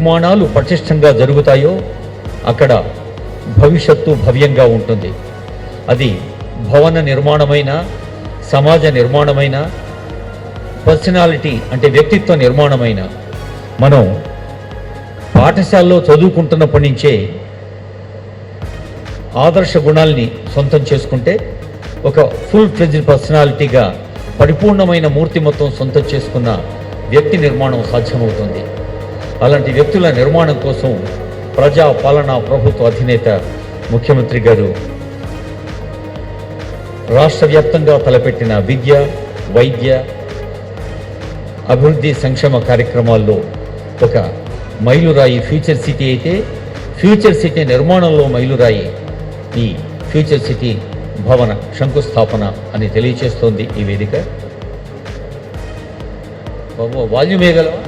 నిర్మాణాలు పటిష్టంగా జరుగుతాయో అక్కడ భవిష్యత్తు భవ్యంగా ఉంటుంది. అది భవన నిర్మాణమైన, సమాజ నిర్మాణమైన, పర్సనాలిటీ అంటే వ్యక్తిత్వ నిర్మాణమైన. మనం పాఠశాలలో చదువుకుంటున్నప్పటి నుంచే ఆదర్శ గుణాల్ని సొంతం చేసుకుంటే ఒక ఫుల్ ఫ్లెడ్జ్డ్ పర్సనాలిటీగా పరిపూర్ణమైన మూర్తిమత్వం సొంతం చేసుకున్న వ్యక్తి నిర్మాణం సాధ్యమవుతుంది. అలాంటి వ్యక్తుల నిర్మాణం కోసం ప్రజా పాలనా ప్రభుత్వ అధినేత ముఖ్యమంత్రి గారు రాష్ట్ర వ్యాప్తంగా తలపెట్టిన విద్య, వైద్య, అభివృద్ధి, సంక్షేమ కార్యక్రమాల్లో ఒక మైలురాయి ఫ్యూచర్ సిటీ అయితే, ఫ్యూచర్ సిటీ నిర్మాణంలో మైలురాయి ఈ ఫ్యూచర్ సిటీ భవన శంకుస్థాపన అని తెలియచేస్తోంది ఈ వేదిక. వాల్యూమే గలవా?